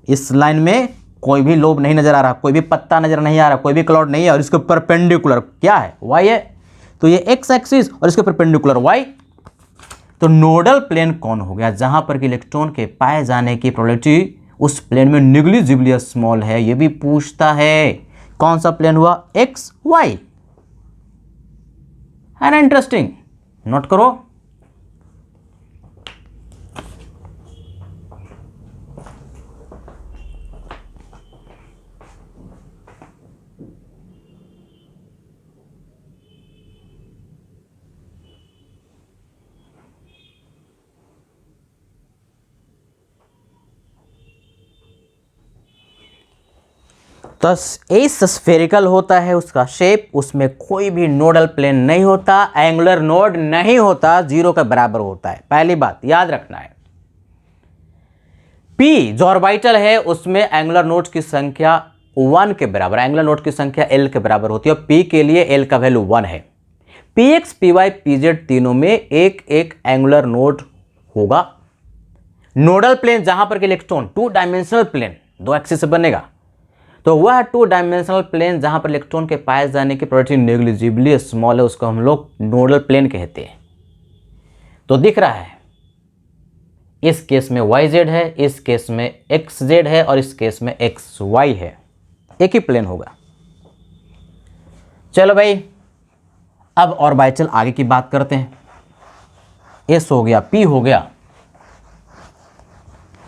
इस लाइन में कोई भी लोब नहीं नजर आ रहा, कोई भी पत्ता नजर नहीं आ रहा, कोई भी क्लाउड नहीं है, और इसके परपेंडिकुलर क्या है, वाई है। तो ये एक्स एक्सिस और इसके परपेंडिकुलर वाई। तो नोडल प्लेन कौन हो गया, जहां पर कि इलेक्ट्रॉन के पाए जाने की प्रोबेबिलिटी उस प्लेन में नेग्लिजिबली स्मॉल है। ये भी पूछता है कौन सा प्लेन हुआ, एक्स वाई, है ना। इंटरेस्टिंग, नोट करो। तो एस स्फेरिकल होता है उसका शेप, उसमें कोई भी नोडल प्लेन नहीं होता, एंगुलर नोड नहीं होता, जीरो के बराबर होता है। पहली बात याद रखना है। पी जो ऑर्बिटल है उसमें एंगुलर नोड्स की संख्या 1 के बराबर, एंगुलर नोड की संख्या एल के बराबर होती है, और पी के लिए एल का वैल्यू 1 है। P X, P Y, P Z तीनों में एक एक एंगुलर नोड होगा। नोडल प्लेन जहां पर इलेक्ट्रॉन 2 डायमेंशनल प्लेन, 2 एक्सिस से बनेगा, तो वह 2 डायमेंशनल प्लेन जहां पर इलेक्ट्रॉन के पाए जाने की प्रोबेबिलिटी नेग्लिजिबली स्मॉल है, उसको हम लोग नोडल प्लेन कहते हैं। तो दिख रहा है, इस केस में वाई जेड है, इस केस में एक्स जेड है, और इस केस में एक्स वाई है, एक ही प्लेन होगा। चलो भाई, अब ऑर्बिटल आगे की बात करते हैं। एस हो गया, पी हो गया,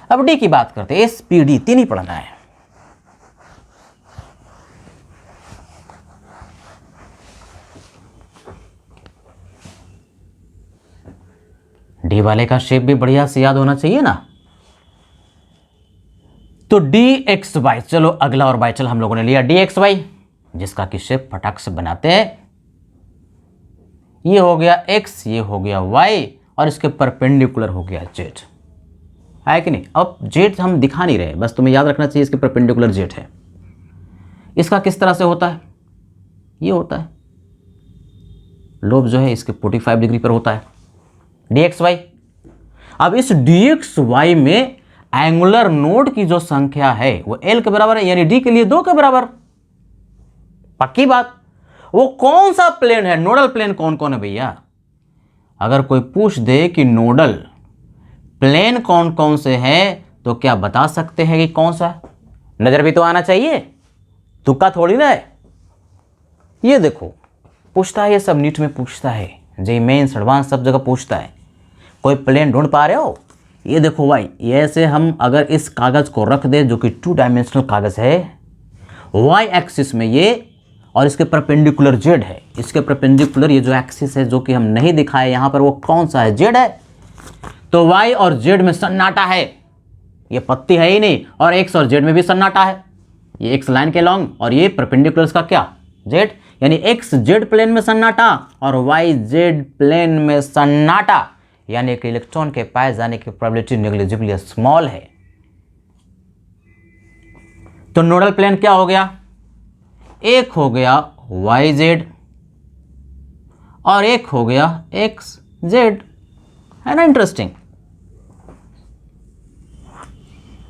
अब डी की बात करते हैं। एस पी डी तीन ही पढ़ना है। डी वाले का शेप भी बढ़िया से याद होना चाहिए ना। तो डी एक्स वाई, चलो अगला ऑर्बिटल हम लोगों ने लिया डी एक्स वाई, जिसका कि शेप फटाक से बनाते हैं। ये हो गया एक्स, ये हो गया वाई, और इसके परपेंडिकुलर हो गया जेड, है कि नहीं। अब जेड हम दिखा नहीं रहे, बस तुम्हें याद रखना चाहिए इसके परपेंडिकुलर जेड है। इसका किस तरह से होता है, ये होता है, लोब जो है इसके 45 डिग्री पर होता है, dxy। अब इस dxy में एंगुलर नोड की जो संख्या है वो l के बराबर है, यानी d के लिए 2 के बराबर। पक्की बात। वो कौन सा प्लेन है, नोडल प्लेन कौन कौन है भैया? अगर कोई पूछ दे कि नोडल प्लेन कौन कौन से हैं तो क्या बता सकते हैं कि कौन सा? नजर भी तो आना चाहिए, तुक्का थोड़ी ना है। ये देखो पूछता है, ये सब नीट में पूछता है, जेईई मेंस एडवांस सब जगह पूछता है। कोई प्लेन ढूंढ पा रहे हो? ये देखो भाई, ये ऐसे हम अगर इस कागज को रख दे जो कि 2 डायमेंशनल कागज है, वाई एक्सिस में ये और इसके परपेंडिकुलर जेड है, इसके परपेंडिकुलर ये जो एक्सिस है जो कि हम नहीं दिखाए यहाँ पर, वो कौन सा है? जेड है। तो वाई और जेड में सन्नाटा है, ये पत्ती है ही नहीं, और एक्स और जेड में भी सन्नाटा है, ये एक्स लाइन के लॉन्ग और ये परपेंडिकुलर का क्या? जेड। यानी एक्स जेड प्लेन में सन्नाटा और वाई जेड प्लेन में सन्नाटा, यानी कि इलेक्ट्रॉन के पाए जाने की प्रोबेबिलिटी नेग्लिजिबली स्मॉल है। तो नोडल प्लेन क्या हो गया? एक हो गया वाई जेड और एक हो गया एक्स जेड, है ना इंटरेस्टिंग?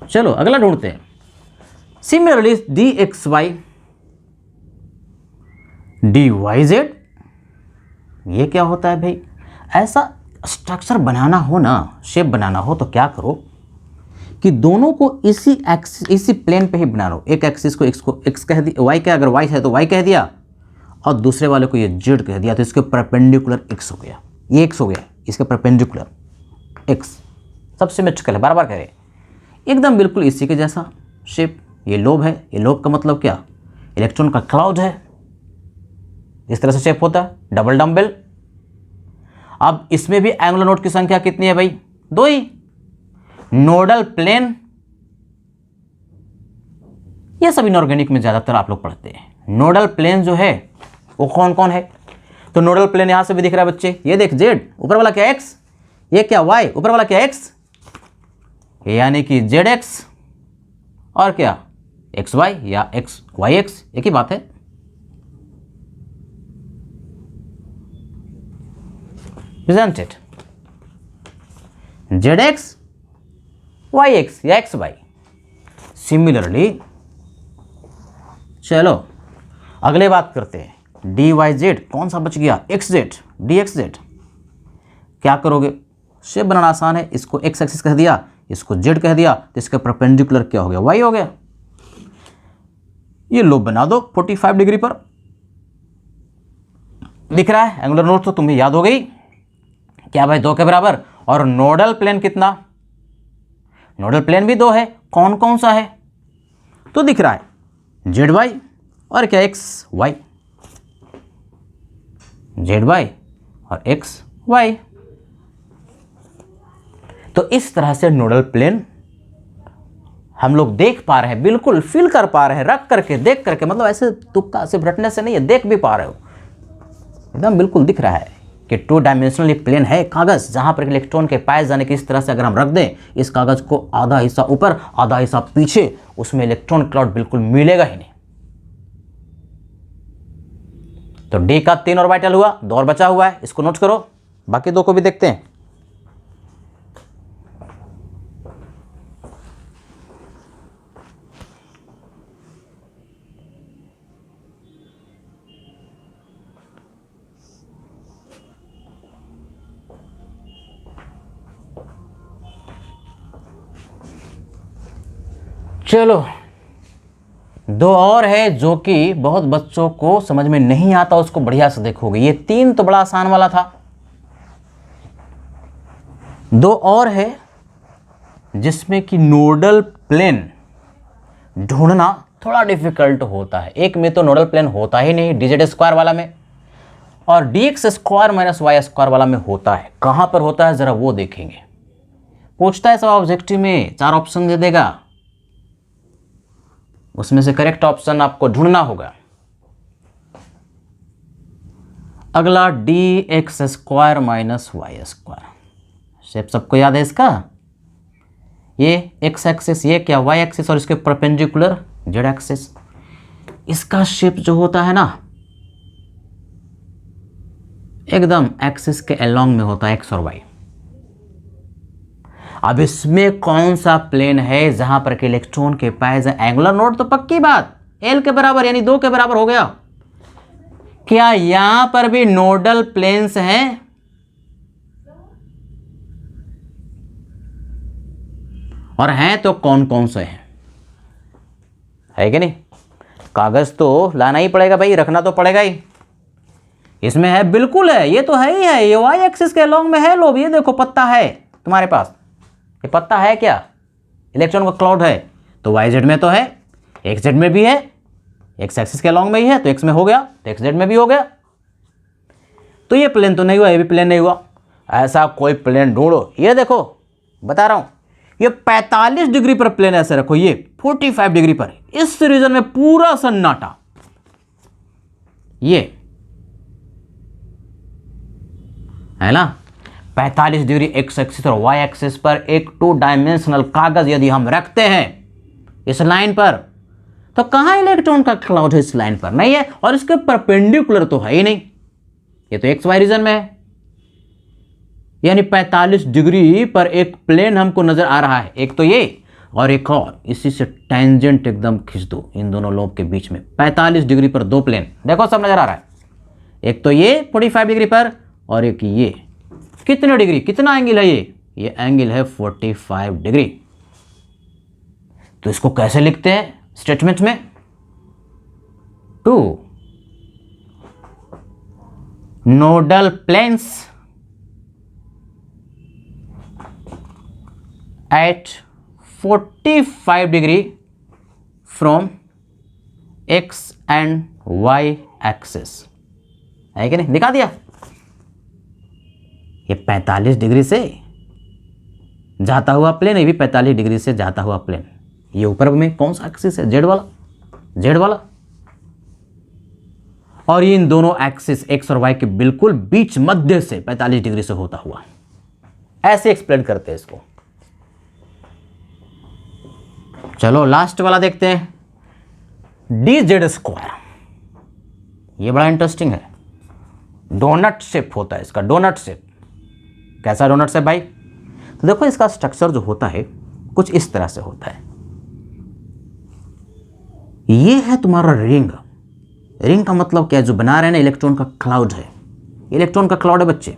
चलो अगला ढूंढते हैं। Similarly D X Y D Y Z, ये क्या होता है भाई? ऐसा स्ट्रक्चर बनाना हो ना, शेप बनाना हो तो क्या करो कि दोनों को इसी प्लेन पे ही बना लो। एक एक्सिस को एक्स कह दिया, वाई का अगर वाई है तो वाई कह दिया, और दूसरे वाले को ये जेड कह दिया, तो इसके परपेंडिकुलर एक्स हो गया, ये एक्स हो गया, इसके परपेंडिकुलर एक्स। सब सिमेट्रिकल है, बार बार कह रहे एकदम बिल्कुल इसी के जैसा शेप। ये लोब है, ये लोब का मतलब क्या? इलेक्ट्रॉन का क्लाउड है, इस तरह से शेप होता है, डबल डम्बेल। अब इसमें भी एंगुलर नोड की संख्या कितनी है भाई? 2 ही। नोडल प्लेन, ये सब इनऑर्गेनिक में ज्यादातर आप लोग पढ़ते हैं। नोडल प्लेन जो है वो कौन कौन है? तो नोडल प्लेन यहां से भी दिख रहा है बच्चे, ये देख जेड, ऊपर वाला क्या एक्स, ये क्या वाई, ऊपर वाला क्या एक्स, यानी कि जेड एक्स और क्या एक्स वाई या एक्स वाई एक्स, एक ही बात है। Isn't it? Z X Y X या एक्स वाई। सिमिलरली चलो अगले बात करते हैं। डी वाई जेड कौन सा बच गया? X Z, D x Z. क्या करोगे? शेप बनाना आसान है, इसको एक्स एक्सिस कह दिया, इसको जेड कह दिया, तो इसका परपेंडिकुलर क्या हो गया? वाई हो गया। ये लोब बना दो 45 डिग्री पर, दिख रहा है एंगुलर नोड, तो तुम्हें याद हो गई क्या भाई? 2 के बराबर। और नोडल प्लेन कितना? नोडल प्लेन भी 2 है, कौन कौन सा है? तो दिख रहा है जेड वाई और क्या एक्स वाई, जेड वाई और एक्स वाई। तो इस तरह से नोडल प्लेन हम लोग देख पा रहे हैं, बिल्कुल फील कर पा रहे हैं, रख करके देख करके, मतलब ऐसे तुक्का सिर्फ रटने से नहीं है, देख भी पा रहे हो, एकदम बिल्कुल दिख रहा है कि 2 डायमेंशनल प्लेन है कागज, जहां पर इलेक्ट्रॉन के पाए जाने की इस तरह से अगर हम रख दें इस कागज को, आधा हिस्सा ऊपर आधा हिस्सा पीछे, उसमें इलेक्ट्रॉन क्लाउड बिल्कुल मिलेगा ही नहीं। तो डी का 3 ऑर्बिटल हुआ, 2 और बचा हुआ है, इसको नोट करो। बाकी 2 को भी देखते हैं। चलो 2 और है जो कि बहुत बच्चों को समझ में नहीं आता, उसको बढ़िया से देखोगे। ये 3 तो बड़ा आसान वाला था, 2 और है जिसमें कि नोडल प्लेन ढूंढना थोड़ा डिफिकल्ट होता है। एक में तो नोडल प्लेन होता ही नहीं, dz स्क्वायर वाला में, और dx square minus Y square वाला में होता है। कहां पर होता है जरा वो देखेंगे। पूछता है सब ऑब्जेक्टिव में, 4 ऑप्शन दे देगा, उसमें से करेक्ट ऑप्शन आपको ढूंढना होगा। अगला D X square minus Y square, shape सबको याद है इसका? ये एक्स एक्सिस, ये क्या वाई एक्सिस, और इसके परपेंडिकुलर जेड एक्सिस। इसका शेप जो होता है ना, एकदम एक्सिस के अलोंग में होता है एक्स और वाई। अब इसमें कौन सा प्लेन है जहां पर के इलेक्ट्रॉन के पाए एंगुलर नोड, तो पक्की बात एल के बराबर यानी 2 के बराबर हो गया। क्या यहां पर भी नोडल प्लेन्स हैं? और हैं तो कौन कौन से हैं, है कि नहीं? कागज तो लाना ही पड़ेगा भाई, रखना तो पड़ेगा ही। इसमें है, बिल्कुल है, ये तो है ही है, ये वाई एक्सिस के अलोंग में है लोग। ये देखो पत्ता है तुम्हारे पास, ये पत्ता है क्या? इलेक्ट्रॉन का क्लाउड है, तो वाई जेड में तो है, एक्स जेड में भी है, एक्स एक्सिस के अलोंग में ही है तो एक्स में हो गया, तो एक्स जेड में भी हो गया। तो ये प्लेन तो नहीं हुआ, ये भी प्लेन नहीं हुआ। ऐसा कोई प्लेन ढूंढो। ये देखो बता रहा हूं, ये 45 डिग्री पर प्लेन ऐसे रखो, ये 45 डिग्री पर, इस रीजन में पूरा सन्नाटा। ये है ना 45 डिग्री एक्स एक्सिस और वाई एक्सिस पर एक 2 डायमेंशनल कागज यदि हम रखते हैं इस लाइन पर, तो कहां इलेक्ट्रॉन का क्लाउड है? इस लाइन पर नहीं है, और इसके परपेंडिकुलर तो है ही नहीं, ये तो एक्स वाई रीजन में है। यानी 45 डिग्री पर एक प्लेन हमको नजर आ रहा है, एक तो ये और एक और, इसी से टेंजेंट एकदम खींच दो इन दोनों लोब के बीच में। 45 डिग्री पर 2 प्लेन देखो सब नजर आ रहा है, एक तो ये 45 डिग्री पर और एक ये। कितने डिग्री, कितना एंगल है ये एंगल है 45 डिग्री। तो इसको कैसे लिखते हैं स्टेटमेंट में? 2 nodal planes at 45 degree from x and y axis, है कि नहीं? दिखा दिया। ये 45 डिग्री से जाता हुआ प्लेन, ये भी 45 डिग्री से जाता हुआ प्लेन। ये ऊपर में कौन सा एक्सिस है? जेड वाला, जेड वाला। और ये इन दोनों एक्सिस एक्स और वाई के बिल्कुल बीच मध्य से 45 डिग्री से होता हुआ, ऐसे एक्सप्लेन करते हैं इसको। चलो लास्ट वाला देखते हैं, डी जेड स्क्वायर। ये बड़ा इंटरेस्टिंग है, डोनट शेप होता है इसका, डोनट शेप। कैसा डोनट शेप भाई? तो देखो इसका स्ट्रक्चर जो होता है कुछ इस तरह से होता है। ये है तुम्हारा रिंग। रिंग का मतलब क्या है? जो बना रहे हैं ना, इलेक्ट्रॉन का क्लाउड है, इलेक्ट्रॉन का क्लाउड है बच्चे।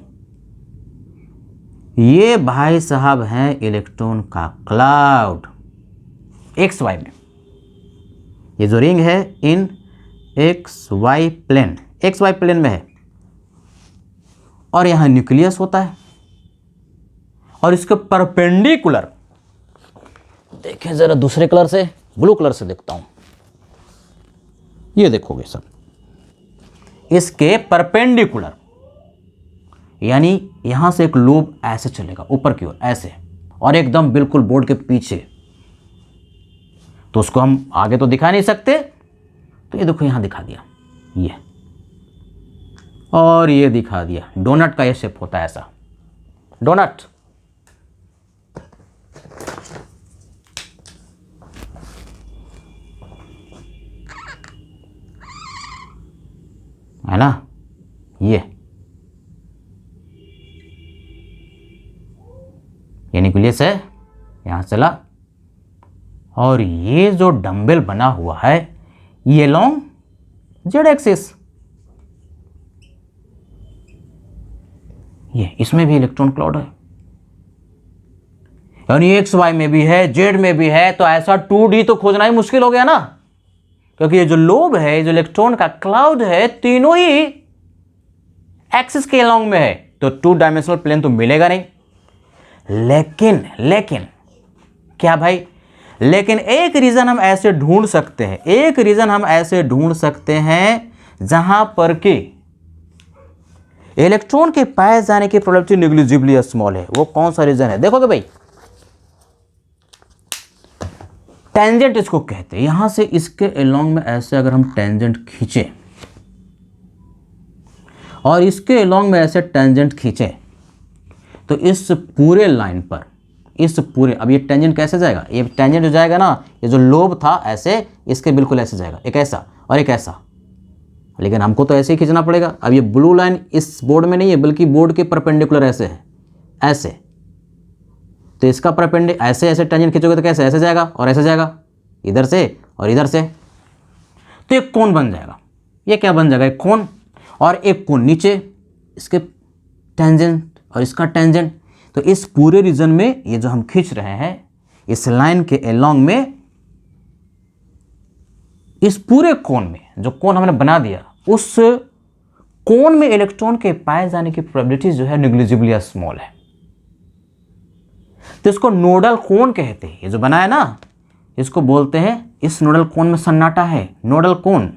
ये भाई साहब है इलेक्ट्रॉन का क्लाउड एक्स वाई में। ये जो रिंग है in X Y plane, X Y plane में है, और यहां न्यूक्लियस होता है, और इसके परपेंडिकुलर देखें जरा, दूसरे कलर से, ब्लू कलर से देखता हूं, ये देखोगे सब, इसके परपेंडिकुलर, यानी यहां से एक लोब ऐसे चलेगा ऊपर की ओर ऐसे, और एकदम बिल्कुल बोर्ड के पीछे। तो उसको हम आगे तो दिखा नहीं सकते, तो ये देखो यहां दिखा दिया ये, और ये दिखा दिया। डोनट का ये शेप होता है ऐसा, डोनट। है ना, ये न्यूक्लियस है, यहां चला, और ये जो डंबल बना हुआ है ये लॉन्ग जेड एक्सिस, ये इसमें भी इलेक्ट्रॉन क्लाउड है, यानी एक्स वाई में भी है, जेड में भी है। तो ऐसा 2D तो खोजना ही मुश्किल हो गया ना, क्योंकि ये जो लोब है, जो इलेक्ट्रॉन का क्लाउड है, तीनों ही एक्सिस के लॉन्ग में है, तो 2 डायमेंशनल प्लेन तो मिलेगा नहीं। लेकिन क्या भाई, लेकिन एक रीजन हम ऐसे ढूंढ सकते हैं, एक रीजन हम ऐसे ढूंढ सकते हैं जहां पर कि इलेक्ट्रॉन के पाए जाने की प्रोबेबिलिटी नेग्लिजिबली स्मॉल है। वो कौन सा रीजन है? देखोगे भाई, टेंजेंट इसको कहते हैं। यहां से इसके अलोंग में ऐसे अगर हम टेंजेंट खींचे, और इसके अलोंग में ऐसे टेंजेंट खींचे, तो इस पूरे लाइन पर, इस पूरे, अब ये टेंजेंट कैसे जाएगा? ये टेंजेंट जो जाएगा ना, ये जो लोब था ऐसे, इसके बिल्कुल ऐसे जाएगा, एक ऐसा और एक ऐसा, लेकिन हमको तो ऐसे ही खींचना पड़ेगा। अब ये ब्लू लाइन इस बोर्ड में नहीं है बल्कि बोर्ड के परपेंडिकुलर ऐसे है, ऐसे। तो इसका परपेंडिकुलर ऐसे ऐसे टेंजेंट खींचोगे तो कैसे, ऐसे जाएगा और ऐसे जाएगा, इधर से और इधर से, तो एक कोण बन जाएगा। ये क्या बन जाएगा, एक कोण, और एक कोण नीचे इसके टेंजेंट और इसका टेंजेंट। तो इस पूरे रीजन में ये जो हम खींच रहे हैं इस लाइन के अलोंग में, इस पूरे कोण में जो कोण हमने बना दिया उस कोण में इलेक्ट्रॉन के पाए जाने की प्रोबेबिलिटी जो है नेग्लिजिबली स्मॉल है। तो इसको नोडल कोण कहते हैं। ये जो बना है ना इसको बोलते हैं, इस नोडल कोण में सन्नाटा है, नोडल कोण।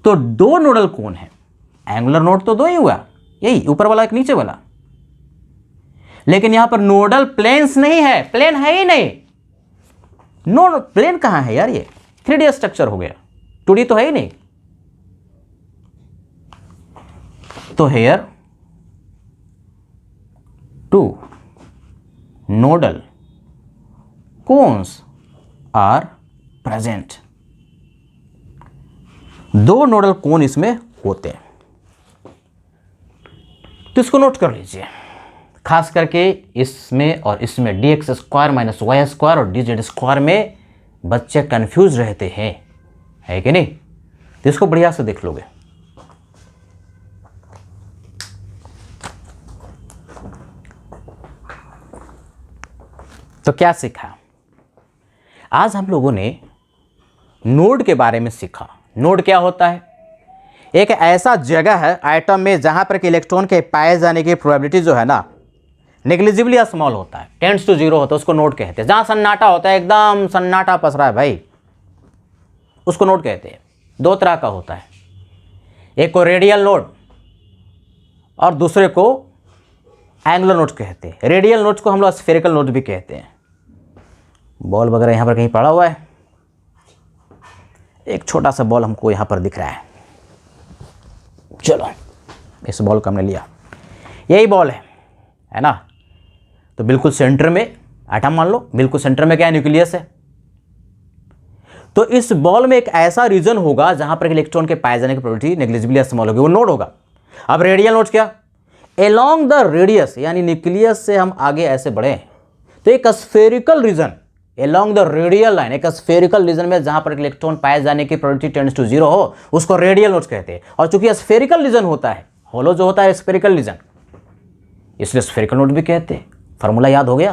तो दो नोडल कोण है, एंगुलर नोड तो दो ही हुआ, यही ऊपर वाला एक नीचे वाला, लेकिन यहां पर नोडल प्लेन्स नहीं है, प्लेन है ही नहीं। नोड प्लेन कहां है यार, ये 3D स्ट्रक्चर हो गया, 2D तो है ही नहीं। तो here 2 nodal cones are present. दो नोडल कोन इसमें होते हैं। तो इसको नोट कर लीजिए, खास करके इसमें और इसमें dx square minus Y square और dz स्क्वायर में बच्चे कंफ्यूज रहते हैं, है कि नहीं? तो इसको बढ़िया से देख लोगे। तो क्या सीखा आज हम लोगों ने? नोड के बारे में सीखा। नोड क्या होता है? एक ऐसा जगह है एटम में जहां पर कि इलेक्ट्रॉन के पाए जाने की प्रोबेबिलिटी जो है ना नेग्लिजिबली स्मॉल होता है, टेंड्स टू जीरो होता है, उसको नोड कहते हैं। जहां सन्नाटा होता है, एकदम सन्नाटा पसरा है भाई, उसको नोड कहते हैं। दो तरह का होता है, एक को रेडियल नोड और दूसरे को एंगुलर नोड कहते हैं। रेडियल नोड को हम लोग स्फेरिकल नोड भी कहते हैं। बॉल वगैरह यहां पर कहीं पड़ा हुआ है, एक छोटा सा बॉल हमको यहां पर दिख रहा है। चलो इस बॉल को हमने लिया, यही बॉल है ना? तो बिल्कुल सेंटर में एटम मान लो, बिल्कुल सेंटर में क्या है? न्यूक्लियस है। तो इस बॉल में एक ऐसा रीजन होगा जहां पर इलेक्ट्रॉन के पाए जाने की प्रोबेबिलिटी नेग्लिजिबली स्मॉल होगी, वो नोड होगा। अब रेडियल नोड क्या? एलोंग द रेडियस, यानी न्यूक्लियस से हम आगे ऐसे बढ़े तो एक spherical region along the radial line, एक स्फेरिकल रीजन में जहां पर इलेक्ट्रॉन पाए जाने की प्रोबेबिलिटी टेंड्स टू जीरो हो, उसको रेडियल नोड कहते हैं। और चूंकि स्फेरिकल रीजन होता है, होलो जो होता है स्फेरिकल रीजन, इसलिए स्फेरिकल नोड भी कहते हैं। फॉर्मूला याद हो गया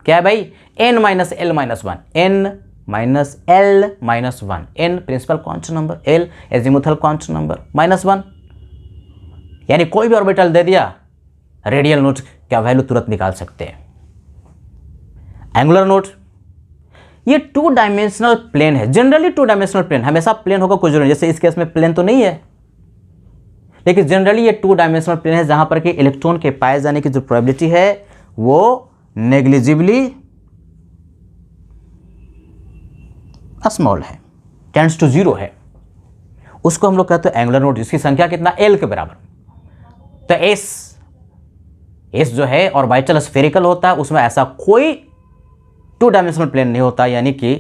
क्या है भाई? n minus L minus one, n minus L minus one, n principal constant number, l azimuthal constant number minus one. यानी कोई भी ऑर्बिटल दे दिया, रेडियल नोड क्या वैल्यू तुरंत निकाल सकते हैं। एंगुलर नोड ये 2 डायमेंशनल प्लेन है। जनरली 2 डायमेंशनल प्लेन, हमेशा प्लेन होगा कोई जरूरी नहीं, जैसे इस केस में प्लेन तो नहीं है, लेकिन जनरली ये 2 डायमेंशनल प्लेन है जहां पर कि इलेक्ट्रॉन के पाए जाने की जो प्रोबेबिलिटी है वो नेग्लिजिबली स्मॉल है, टेंड्स टू जीरो है। उसको हम लोग कहते हैं एंगुलर नोड, जिसकी संख्या कितना? l के बराबर। तो s जो है ऑर्बिटल स्फेरिकल होता है, उसमें ऐसा कोई 2 डायमेंशनल प्लेन नहीं होता, यानी कि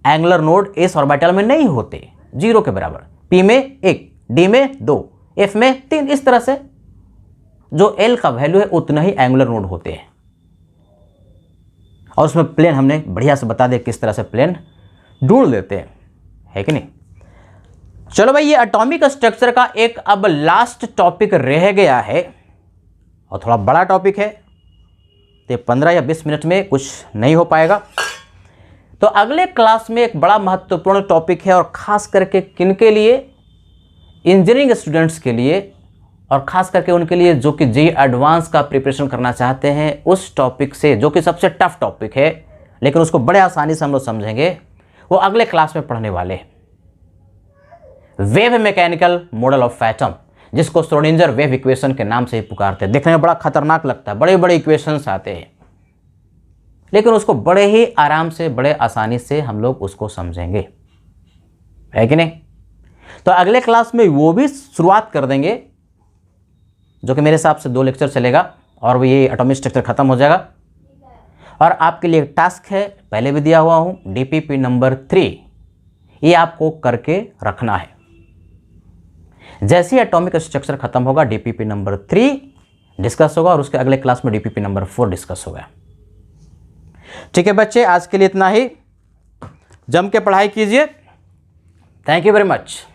एंगुलर नोड s ऑर्बिटल में नहीं होते, 0 के बराबर। p में 1, d में 2, f में 3, इस तरह से जो l का वैल्यू है उतना ही एंगुलर नोड होते हैं। और उसमें प्लेन हमने बढ़िया से बता दिया किस तरह से प्लेन ढूंढ लेते हैं, है कि नहीं? चलो भाई, ये एटॉमिक स्ट्रक्चर का एक अब लास्ट टॉपिक रह गया है और थोड़ा बड़ा टॉपिक है, तो 15 या 20 मिनट में कुछ नहीं हो पाएगा। तो अगले क्लास में एक बड़ा महत्वपूर्ण टॉपिक है, और खास करके किन के लिए? इंजीनियरिंग स्टूडेंट्स के लिए, और खास करके उनके लिए जो कि जेईई एडवांस का प्रिपरेशन करना चाहते हैं। उस टॉपिक से जो कि सबसे टफ टॉपिक है, लेकिन उसको बड़े आसानी से हम लोग समझेंगे, वो अगले क्लास में पढ़ने वाले हैं। Wave mechanical model of atom, जिसको श्रोडिंगर वेव इक्वेशन के नाम से ही पुकारते हैं। देखने में बड़ा खतरनाक लगता है, बड़े बड़े इक्वेशंस आते हैं, लेकिन उसको बड़े ही आराम से, बड़े आसानी से हम लोग उसको समझेंगे, है कि नहीं? तो अगले क्लास में वो भी शुरुआत कर देंगे, जो कि मेरे हिसाब से 2 लेक्चर चलेगा, और वो ये एटॉमिक स्ट्रक्चर खत्म हो जाएगा। और आपके लिए एक टास्क है, पहले भी दिया हुआ हूं, DPP नंबर 3, ये आपको करके रखना है। जैसे ही एटॉमिक स्ट्रक्चर खत्म होगा डीपीपी नंबर 3 डिस्कस होगा और उसके अगले क्लास में डीपीपी नंबर 4 डिस्कस होगा। ठीक है बच्चे, आज के लिए इतना ही। जम के पढ़ाई कीजिए। Thank you very much.